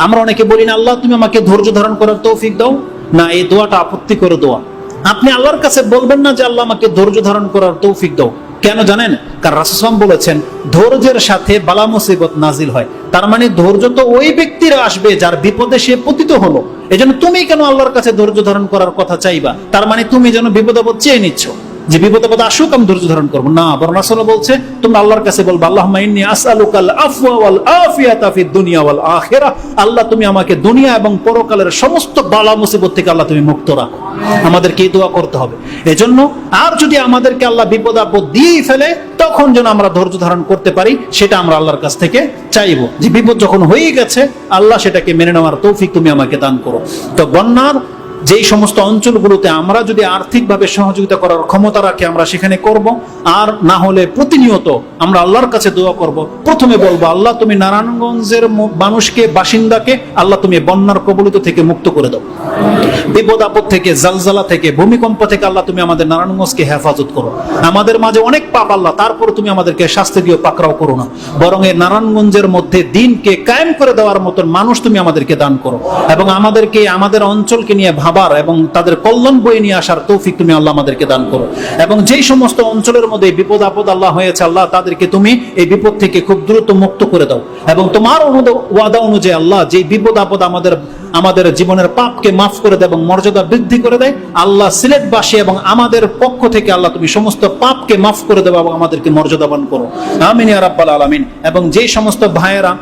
আমরা অনেকে বলি না আল্লাহ তুমি আমাকে ধৈর্য ধারণ করার তৌফিক দাও, না, এই দোয়াটা আপত্তিকর দোয়া। আপনি আল্লাহর কাছে বলবেন না যে আল্লাহ আমাকে ধৈর্য ধারণ করার তৌফিক দাও। কেন জানেন? কারণ রাসূল সাল্লাল্লাহু আলাইহি ওয়াসাল্লাম বলেছেন ধৈর্যের সাথে বালা মুসিবত নাজিল হয়। তার মানে ধৈর্য তো ওই ব্যক্তির আসবে যার বিপদে সে পতিত হলো। এজন্য তুমি কেন আল্লাহর কাছে ধৈর্য ধারণ করার কথা চাইবা? তার মানে তুমি যেন বিপদ আপদ চেয়ে নিচ্ছ যে বিপদ আপদ আসুক আমি ধৈর্য ধারণ করবো না। বরং রাসূল বলছে তোমরা আল্লাহর কাছে বলবা আল্লাহুম্মা ইন্নী আসআলুকাল আফওয়া ওয়াল আফিয়াতা ফিদ দুনিয়া ওয়াল আখিরাহ, আল্লাহ তুমি আমাকে দুনিয়া এবং পরকালের সমস্ত বালা মুসিবত থেকে আল্লাহ তুমি মুক্ত রাখো। আমাদেরকে এই দোয়া করতে হবে। এজন্য আর যদি আমাদেরকে আল্লাহ বিপদ আপদ দিয়েই ফেলে তখন যেন আমরা ধৈর্য ধারণ করতে পারি, সেটা আমরা আল্লাহর কাছ থেকে চাইবো। যে বিপদ যখন হয়ে গেছে আল্লাহ সেটাকে মেনে নেওয়ার তৌফিক তুমি আমাকে দান করো। তো বন্যার যেই সমস্ত অঞ্চলগুলোতে আমরা যদি আর্থিকভাবে সহযোগিতা করার ক্ষমতা রাখি আমরা সেখানে করব, আর না হলে প্রতিনিয়ত আমরা আল্লাহর কাছে দোয়া করব। প্রথমে বলবো আল্লাহ তুমি নারায়ণগঞ্জের মানুষকে, বাসিন্দাকে আল্লাহ তুমি বন্যার কবলিত থেকে মুক্ত করে দাও, বিপদ আপদ থেকে, জালজালা থেকে, ভূমিকম্প থেকে আল্লাহ তুমি আমাদের নারায়ণগঞ্জকে হেফাজত করো। আমাদের মাঝে অনেক পাপ আল্লাহ, তারপর তুমি আমাদেরকে শাস্তি দিও, পাকড়াও করো না, বরং এই নারায়ণগঞ্জের মধ্যে দিনকে কায়েম করে দেওয়ার মতন মানুষ তুমি আমাদেরকে দান করো, এবং আমাদেরকে আমাদের অঞ্চলকে নিয়ে ভাবার এবং তাদের কল্যাণ বয়ে নিয়ে আসার তৌফিক তুমি আল্লাহ আমাদেরকে দান করো। এবং যেই সমস্ত অঞ্চলের মধ্যে বিপদ আপদ আল্লাহ হয়েছে আল্লাহ তাদেরকে তুমি এই বিপদ থেকে খুব দ্রুত মুক্ত করে দাও, এবং তোমার ওয়াদা অনুযায়ী আল্লাহ যেই বিপদ আপদ আমাদের জীবনের পাপকে মাফ করে দেয় এবং মর্যাদা বৃদ্ধি করে দেয়, আল্লাহ সিলেটবাসী এবং আমাদের পক্ষ থেকে আল্লাহ তুমি সমস্ত পাপকে মাফ করে দেবো এবং আমাদেরকে মর্যাদাবান করো। আমিন ইয়া রাব্বাল আলামিন। এবং যেই সমস্ত ভাইয়েরা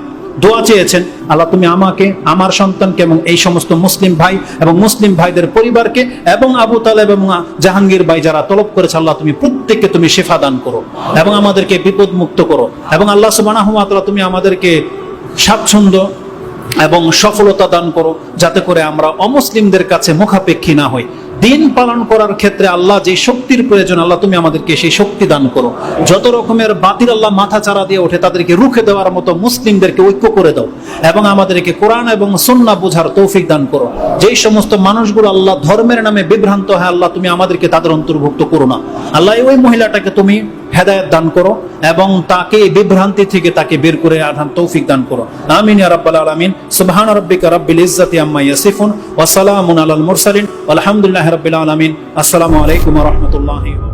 দোয়া চেয়েছেন আল্লাহ তুমি আমাকে, আমার সন্তানকে এবং এই সমস্ত মুসলিম ভাই এবং মুসলিম ভাইদের পরিবারকে এবং আবু তালেব এবং জাহাঙ্গীর ভাই যারা তলব করেছে আল্লাহ তুমি প্রত্যেককে তুমি শিফা দান করো এবং আমাদেরকে বিপদ মুক্ত করো। এবং আল্লাহ সুবহানাহু ওয়া তাআলা তুমি আমাদেরকে স্বাচ্ছন্দ্য এবং সফলতা দান করো, যাতে করে আমরা অমুসলিমদের কাছে মুখাপেক্ষী না হই। দিন পালন করার ক্ষেত্রে আল্লাহ যে শক্তির প্রয়োজন আল্লাহ তুমি আমাদেরকে সেই শক্তি দান করো। যত রকমের বাতিল আল্লাহ মাথা চারা দিয়ে ওঠে তাদেরকে রুখে দেওয়ার মতো মুসলিমদেরকে ঐক্য করে দাও এবং আমাদেরকে কোরআন এবং সুন্নাহ বোঝার তৌফিক দান করো। যেই সমস্ত মানুষগুলো আল্লাহ ধর্মের নামে বিভ্রান্ত হয় আল্লাহ তুমি আমাদেরকে তাদের অন্তর্ভুক্ত করো না। আল্লাহ ওই মহিলাটাকে তুমি হেদায়েত দান করো এবং তাকে বিভ্রান্তি থেকে তাকে বের করে আনার তৌফিক দান করো। আমিন ইয়া রাব্বাল আলামিন। সুবহান রাব্বিকা রাব্বিল ইজ্জাতি আম্মা ইয়াসিফুন ওয়া সালামুন আলাল মুরসালিন ওয়ালহামদুলিল্লাহি রাব্বিল আলামিন। আসসালামু আলাইকুম ওয়া রাহমাতুল্লাহি।